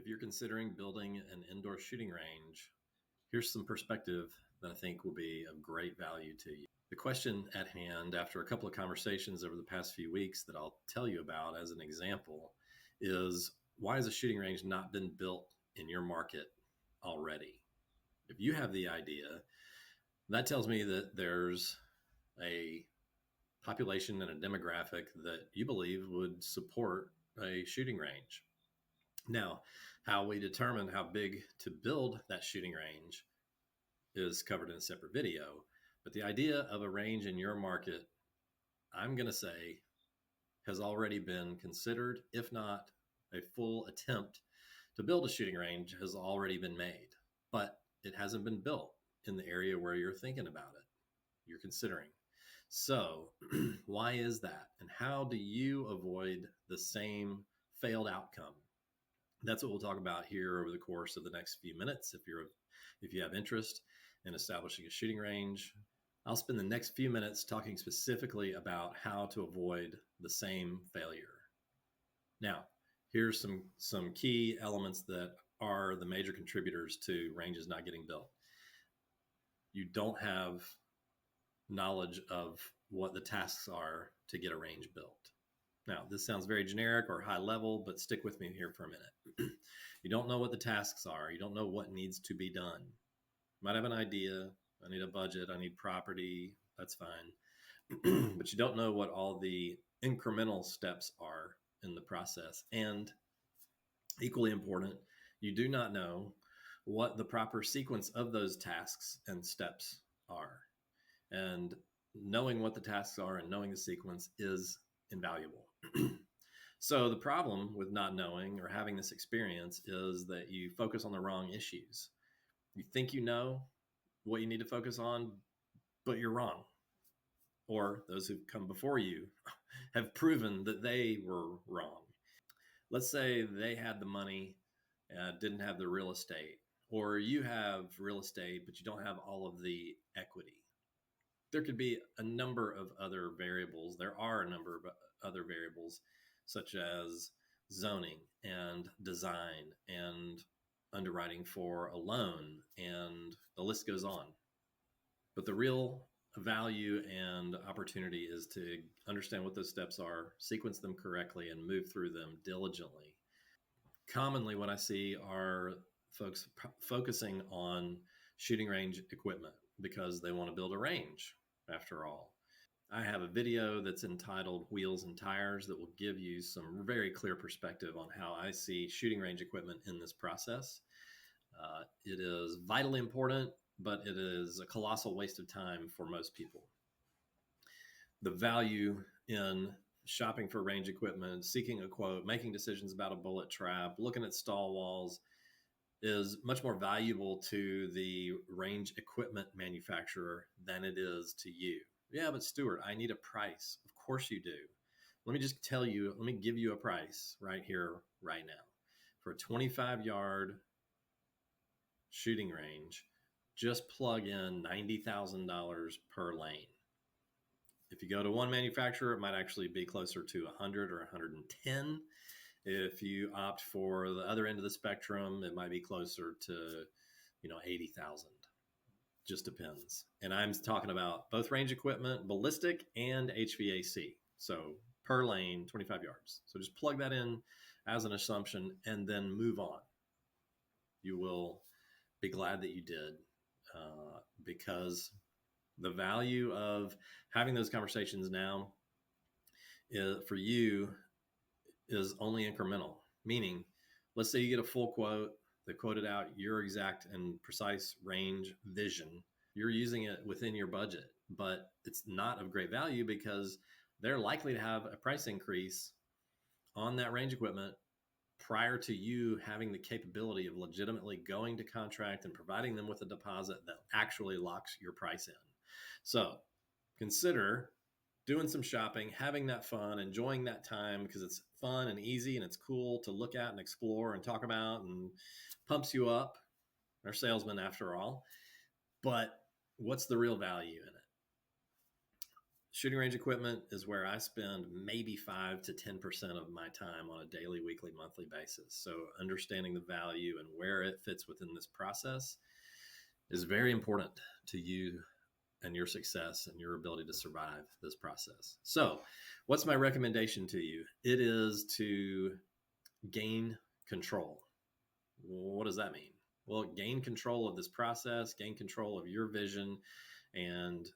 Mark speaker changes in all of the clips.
Speaker 1: If you're considering building an indoor shooting range, here's some perspective that I think will be of great value to you. The question at hand, after a couple of conversations over the past few weeks that I'll tell you about as an example, is why has a shooting range not been built in your market already? If you have the idea, that tells me that there's a population and a demographic that you believe would support a shooting range. Now, how we determine how big to build that shooting range is covered in a separate video. But the idea of a range in your market, I'm going to say, has already been considered, if not a full attempt to build a shooting range has already been made, but it hasn't been built in the area where you're thinking about it, you're considering. So why is that? And how do you avoid the same failed outcome? That's what we'll talk about here over the course of the next few minutes. If you have interest in establishing a shooting range, I'll spend the next few minutes talking specifically about how to avoid the same failure. Now, here's some key elements that are the major contributors to ranges not getting built. You don't have knowledge of what the tasks are to get a range built. Now, this sounds very generic or high level, but stick with me here for a minute. You don't know what the tasks are. You don't know what needs to be done. You might have an idea. I need a budget. I need property. That's fine. But you don't know what all the incremental steps are in the process. And equally important, you do not know what the proper sequence of those tasks and steps are. And knowing what the tasks are and knowing the sequence is invaluable. So the problem with not knowing or having this experience is that you focus on the wrong issues. You think you know what you need to focus on, but you're wrong. Or those who've come before you have proven that they were wrong. Let's say they had the money, didn't have the real estate, or you have real estate, but you don't have all of the equity. There could be a number of other variables. There are a number of other variables, such as zoning and design and underwriting for a loan, and the list goes on. But the real value and opportunity is to understand what those steps are, sequence them correctly, and move through them diligently. Commonly, what I see are folks focusing on shooting range equipment because they want to build a range, after all. I have a video that's entitled Wheels and Tires that will give you some very clear perspective on how I see shooting range equipment in this process. It is vitally important, but it is a colossal waste of time for most people. The value in shopping for range equipment, seeking a quote, making decisions about a bullet trap, looking at stall walls is much more valuable to the range equipment manufacturer than it is to you. Yeah, but Stuart, I need a price. Of course you do. Let me give you a price right here, right now. For a 25-yard shooting range, just plug in $90,000 per lane. If you go to one manufacturer, it might actually be closer to 100 or 110. If you opt for the other end of the spectrum, it might be closer to, 80,000. Just depends. And I'm talking about both range equipment, ballistic and HVAC. So per lane, 25 yards. So just plug that in as an assumption and then move on. You will be glad that you did, because the value of having those conversations now for you is only incremental. Meaning, let's say you get a full quote that quoted out your exact and precise range vision. You're using it within your budget, but it's not of great value because they're likely to have a price increase on that range equipment prior to you having the capability of legitimately going to contract and providing them with a deposit that actually locks your price in. So consider doing some shopping, having that fun, enjoying that time because it's fun and easy and it's cool to look at and explore and talk about and pumps you up. They're salesmen after all. But what's the real value in it? Shooting range equipment is where I spend maybe 5 to 10% of my time on a daily, weekly, monthly basis. So understanding the value and where it fits within this process is very important to you and your success and your ability to survive this process. So, what's my recommendation to you? It is to gain control. What does that mean? Well, gain control of this process, gain control of your vision, and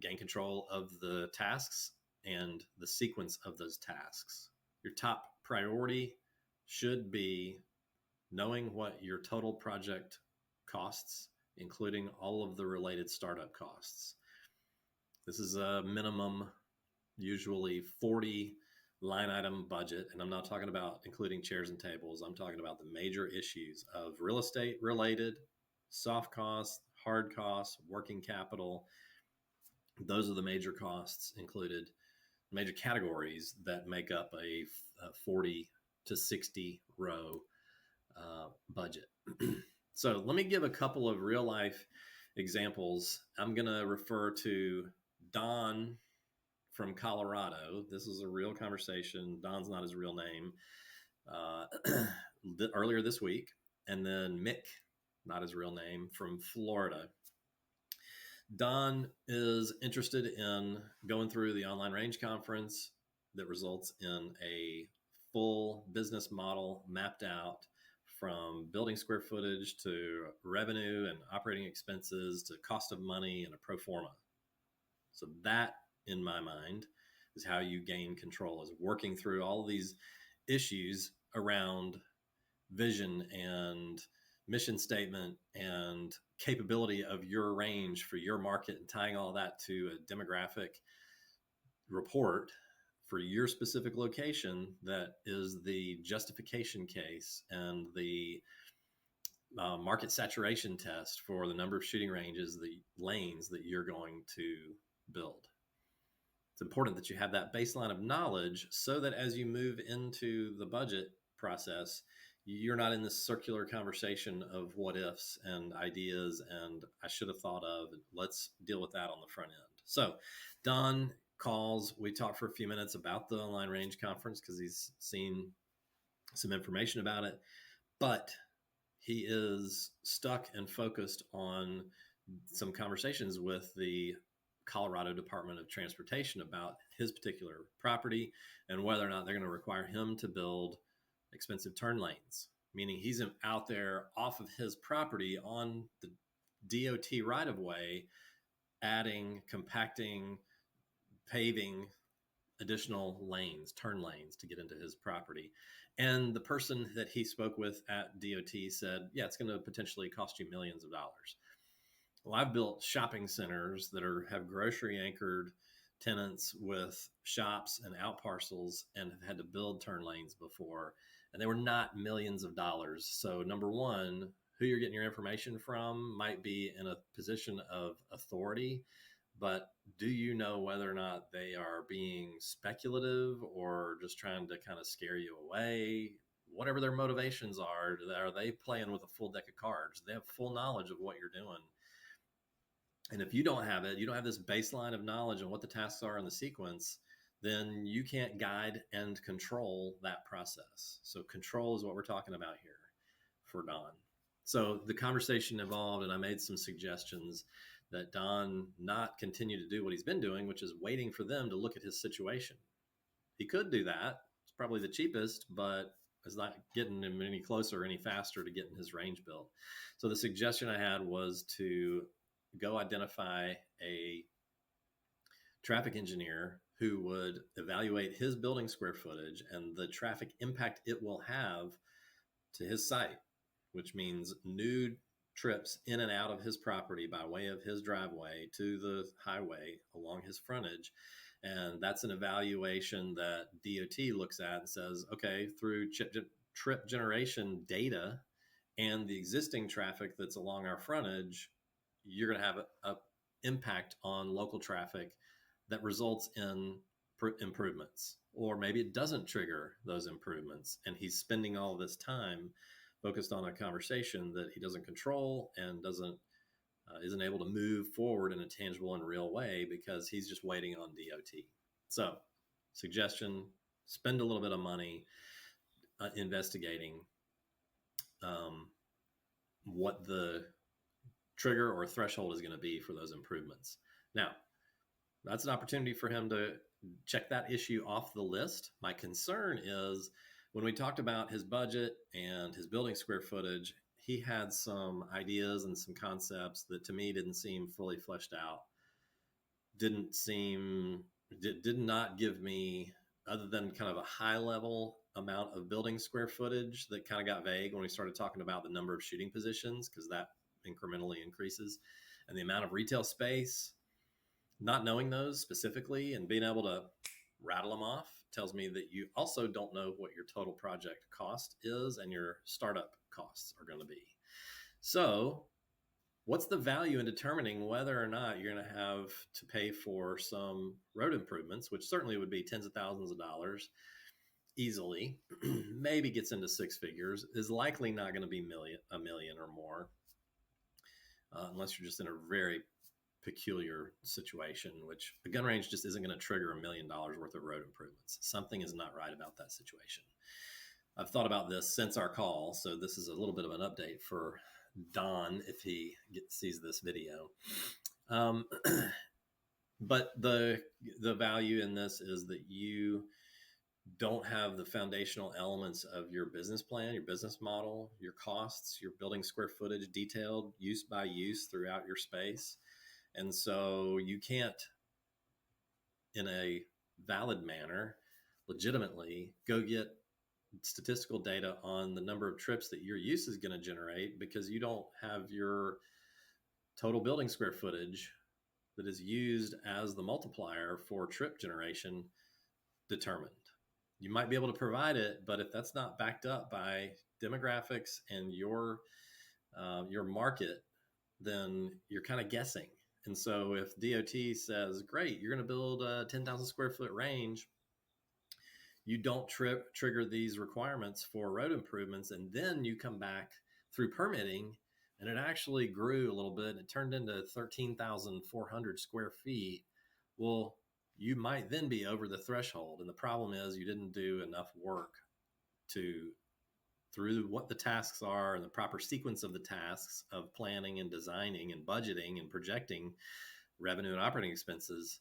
Speaker 1: gain control of the tasks and the sequence of those tasks. Your top priority should be knowing what your total project costs, including all of the related startup costs. This is a minimum, usually 40 line item budget. And I'm not talking about including chairs and tables. I'm talking about the major issues of real estate related, soft costs, hard costs, working capital. Those are the major costs included, major categories that make up a 40 to 60 row budget. So let me give a couple of real life examples. I'm going to refer to Don from Colorado. This is a real conversation. Don's not his real name. Earlier this week. And then Mick, not his real name, from Florida. Don is interested in going through the online range conference that results in a full business model mapped out from building square footage to revenue and operating expenses to cost of money and a pro forma. So that, in my mind, is how you gain control, is working through all of these issues around vision and mission statement and capability of your range for your market, and tying all that to a demographic report for your specific location that is the justification case and the market saturation test for the number of shooting ranges, the lanes that you're going to build. It's important that you have that baseline of knowledge so that as you move into the budget process, you're not in this circular conversation of what ifs and ideas and I should have thought of. Let's deal with that on the front end. So Don calls. We talk for a few minutes about the online range conference because he's seen some information about it, but he is stuck and focused on some conversations with the Colorado Department of Transportation about his particular property and whether or not they're going to require him to build expensive turn lanes, meaning he's out there off of his property on the DOT right of way, adding, compacting, paving additional lanes, turn lanes to get into his property. And the person that he spoke with at DOT said, yeah, it's going to potentially cost you millions of dollars. Well, I've built shopping centers that have grocery anchored tenants with shops and out parcels and have had to build turn lanes before, and they were not millions of dollars. So number one, who you're getting your information from might be in a position of authority, but do you know whether or not they are being speculative or just trying to kind of scare you away? Whatever their motivations are they playing with a full deck of cards? They have full knowledge of what you're doing. And if you don't have it, you don't have this baseline of knowledge on what the tasks are in the sequence, then you can't guide and control that process. So control is what we're talking about here for Don. So the conversation evolved, and I made some suggestions that Don not continue to do what he's been doing, which is waiting for them to look at his situation. He could do that. It's probably the cheapest, but it's not getting him any closer, any faster to getting his range built. So the suggestion I had was to go identify a traffic engineer who would evaluate his building square footage and the traffic impact it will have to his site, which means new trips in and out of his property by way of his driveway to the highway along his frontage. And that's an evaluation that DOT looks at and says, okay, through trip generation data and the existing traffic that's along our frontage, you're going to have a impact on local traffic that results in improvements, or maybe it doesn't trigger those improvements. And he's spending all this time focused on a conversation that he doesn't control and doesn't isn't able to move forward in a tangible and real way because he's just waiting on DOT. So, suggestion: spend a little bit of money investigating um, what the trigger or threshold is going to be for those improvements. Now, that's an opportunity for him to check that issue off the list. My concern is when we talked about his budget and his building square footage, he had some ideas and some concepts that to me didn't seem fully fleshed out. Did not give me, other than kind of a high level amount of building square footage that kind of got vague when we started talking about the number of shooting positions, because that incrementally increases, and the amount of retail space. Not knowing those specifically and being able to rattle them off tells me that you also don't know what your total project cost is and your startup costs are going to be. So, what's the value in determining whether or not you're going to have to pay for some road improvements, which certainly would be tens of thousands of dollars easily, maybe gets into six figures, is likely not going to be a million or more, unless you're just in a very peculiar situation, which the gun range just isn't going to trigger $1 million worth of road improvements. Something is not right about that situation. I've thought about this since our call, so this is a little bit of an update for Don if he sees this video. But the value in this is that you don't have the foundational elements of your business plan, your business model, your costs, your building square footage detailed use by use throughout your space. And so you can't, in a valid manner, legitimately go get statistical data on the number of trips that your use is going to generate because you don't have your total building square footage that is used as the multiplier for trip generation determined. You might be able to provide it, but if that's not backed up by demographics and your market, then you're kind of guessing. And so if DOT says, great, you're going to build a 10,000 square foot range, you don't trigger these requirements for road improvements, and then you come back through permitting, and it actually grew a little bit. It turned into 13,400 square feet. Well, you might then be over the threshold. And the problem is you didn't do enough work through what the tasks are and the proper sequence of the tasks of planning and designing and budgeting and projecting revenue and operating expenses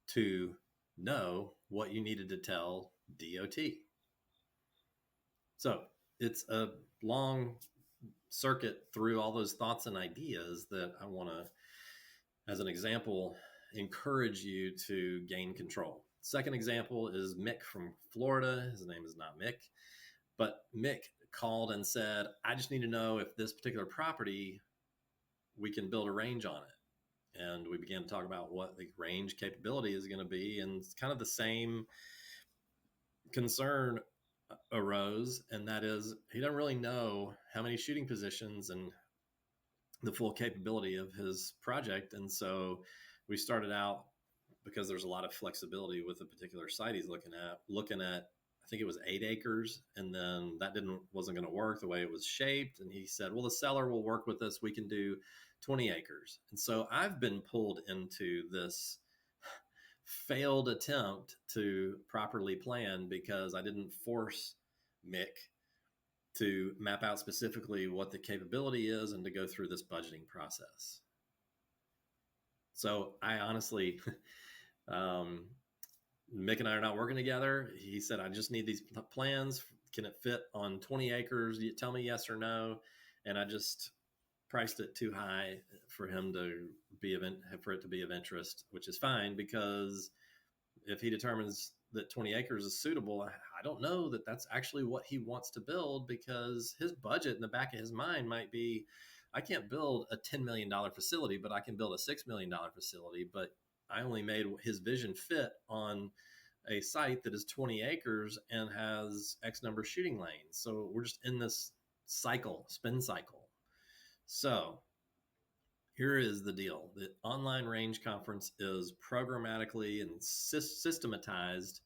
Speaker 1: to know what you needed to tell DOT. So it's a long circuit through all those thoughts and ideas that I want to, as an example, encourage you to gain control. Second example is Mick from Florida. His name is not Mick, but Mick called and said, I just need to know if this particular property, we can build a range on it. And we began to talk about what the range capability is going to be. And it's kind of the same concern arose. And that is, he doesn't really know how many shooting positions and the full capability of his project. And so we started out, because there's a lot of flexibility with the particular site he's looking at, I think it was 8 acres. And then that wasn't going to work the way it was shaped. And he said, well, the seller will work with us. We can do 20 acres. And so I've been pulled into this failed attempt to properly plan because I didn't force Mick to map out specifically what the capability is and to go through this budgeting process. So I honestly, Mick and I are not working together. He said, I just need these plans. Can it fit on 20 acres? You tell me yes or no. And I just priced it too high for him for it to be of interest, which is fine, because if he determines that 20 acres is suitable, I don't know that that's actually what he wants to build, because his budget in the back of his mind might be, I can't build a $10 million facility, but I can build a $6 million facility. But I only made his vision fit on a site that is 20 acres and has X number of shooting lanes. So we're just in this spin cycle. So here is the deal. The online range conference is programmatically and systematized.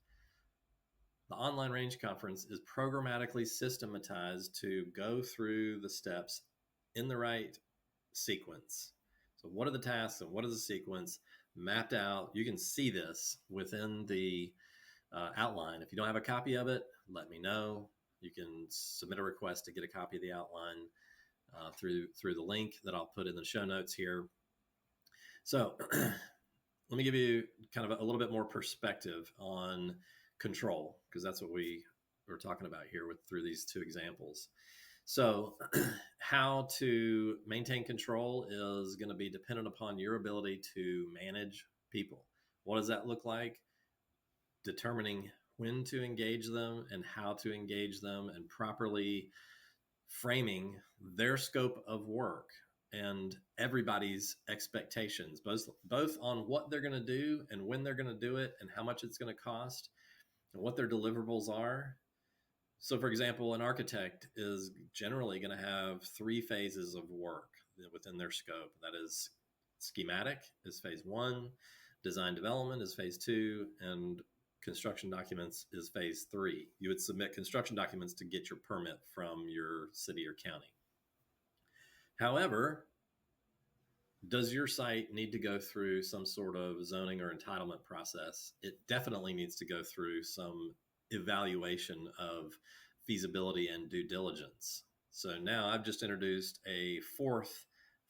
Speaker 1: The online range conference is programmatically systematized to go through the steps in the right sequence. So, what are the tasks and what is the sequence mapped out? You can see this within the outline. If you don't have a copy of it, let me know. You can submit a request to get a copy of the outline through the link that I'll put in the show notes here. So, let me give you kind of a little bit more perspective on control, because that's what we are talking about here through these two examples. So, how to maintain control is going to be dependent upon your ability to manage people. What does that look like? Determining when to engage them and how to engage them, and properly framing their scope of work and everybody's expectations, both on what they're going to do and when they're going to do it and how much it's going to cost and what their deliverables are. So, for example, an architect is generally going to have 3 phases of work within their scope. That is, schematic is phase 1, design development is phase 2, and construction documents is phase 3. You would submit construction documents to get your permit from your city or county. However, does your site need to go through some sort of zoning or entitlement process? It definitely needs to go through some evaluation of feasibility and due diligence. So now I've just introduced a 4th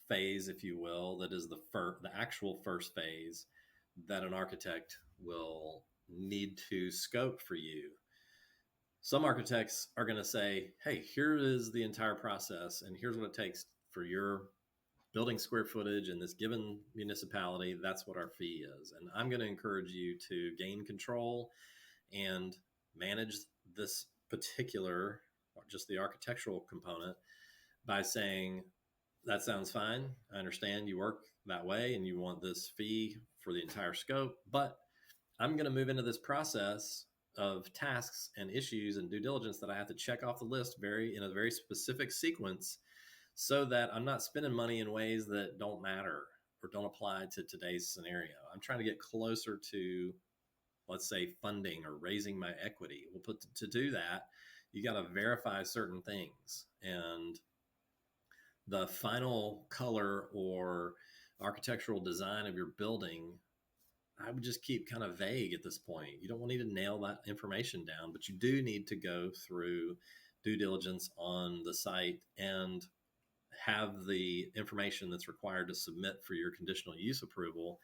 Speaker 1: phase, if you will, that is the actual first phase that an architect will need to scope for you. Some architects are going to say, hey, here is the entire process, and here's what it takes for your building square footage in this given municipality. That's what our fee is. And I'm going to encourage you to gain control and manage this particular, or just the architectural component, by saying, that sounds fine. I understand you work that way and you want this fee for the entire scope, but I'm going to move into this process of tasks and issues and due diligence that I have to check off the list in a very specific sequence, so that I'm not spending money in ways that don't matter or don't apply to today's scenario. I'm trying to get closer to, let's say, funding or raising my equity. Well, to do that, you got to verify certain things. And the final color or architectural design of your building, I would just keep kind of vague at this point. You don't need to nail that information down, but you do need to go through due diligence on the site and have the information that's required to submit for your conditional use approval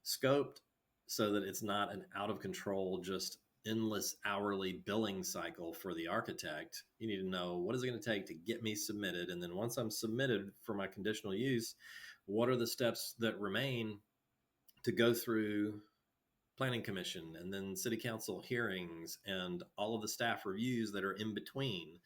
Speaker 1: scoped, so that it's not an out of control, just endless hourly billing cycle for the architect. You need to know, what is it going to take to get me submitted? And then once I'm submitted for my conditional use, what are the steps that remain to go through planning commission and then city council hearings and all of the staff reviews that are in between?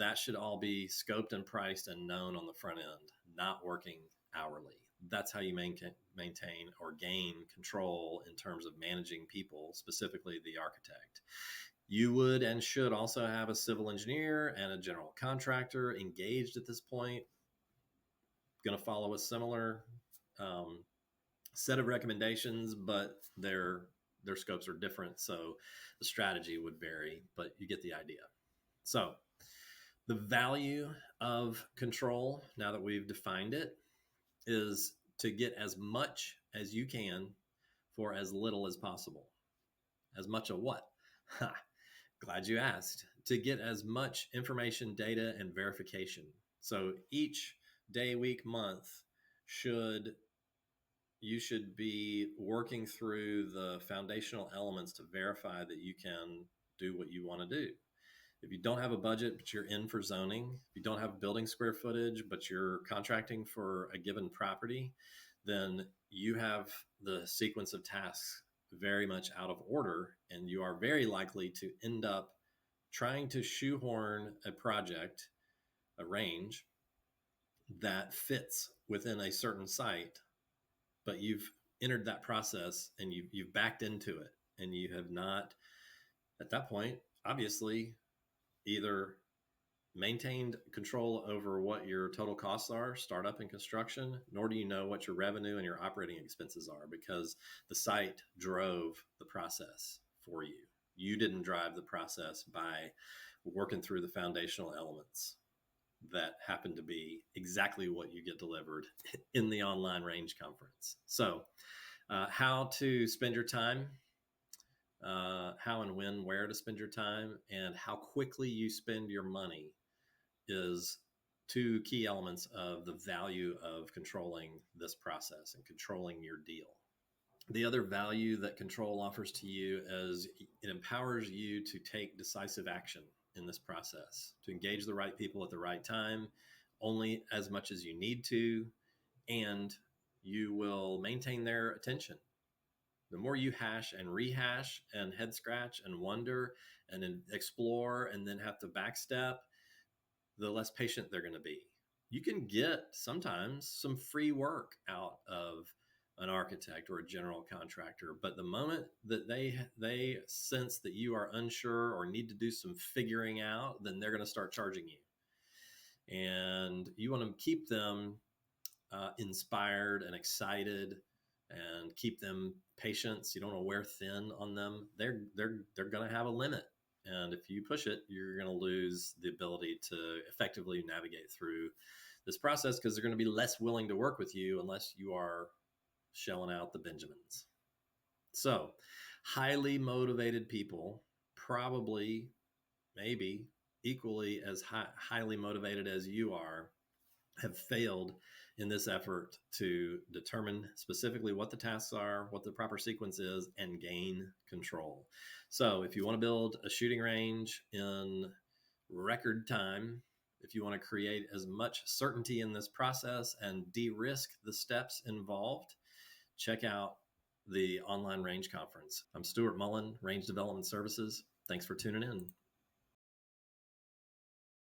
Speaker 1: That should all be scoped and priced and known on the front end, not working hourly. That's how you maintain or gain control in terms of managing people, specifically the architect. You would and should also have a civil engineer and a general contractor engaged at this point. Going to follow a similar set of recommendations, but their scopes are different, so the strategy would vary, but you get the idea. So, the value of control, now that we've defined it, is to get as much as you can for as little as possible. As much of what? Ha, glad you asked. To get as much information, data, and verification. So each day, week, month, you should be working through the foundational elements to verify that you can do what you want to do. If you don't have a budget, but you're in for zoning, if you don't have building square footage, but you're contracting for a given property, then you have the sequence of tasks very much out of order, and you are very likely to end up trying to shoehorn a project, a range that fits within a certain site, but you've entered that process and you've backed into it, and you have not, at that point, obviously, either maintained control over what your total costs are, startup and construction, nor do you know what your revenue and your operating expenses are, because the site drove the process for you. You didn't drive the process by working through the foundational elements. that happen to be exactly what you get delivered in the online range conference. So, how to spend your time, how and when, where to spend your time, and how quickly you spend your money is two key elements of the value of controlling this process and controlling your deal. The other value that control offers to you is it empowers you to take decisive action in this process, to engage the right people at the right time, only as much as you need to, and you will maintain their attention. The more you hash and rehash and head scratch and wonder and then explore and then have to backstep, the less patient they're going to be. You can get sometimes some free work out of an architect or a general contractor, but the moment that they sense that you are unsure or need to do some figuring out, then they're going to start charging you. And you want to keep them inspired and excited, and keep them patient. You don't want to wear thin on them. They're going to have a limit, and if you push it, you're going to lose the ability to effectively navigate through this process, because they're going to be less willing to work with you unless you are shelling out the Benjamins. So, highly motivated people, probably, maybe equally as highly motivated as you are, have failed in this effort to determine specifically what the tasks are, what the proper sequence is, and gain control. So if you want to build a shooting range in record time, if you want to create as much certainty in this process and de-risk the steps involved, check out the online range conference. I'm Stuart Mullen, Range Development Services. Thanks for tuning in.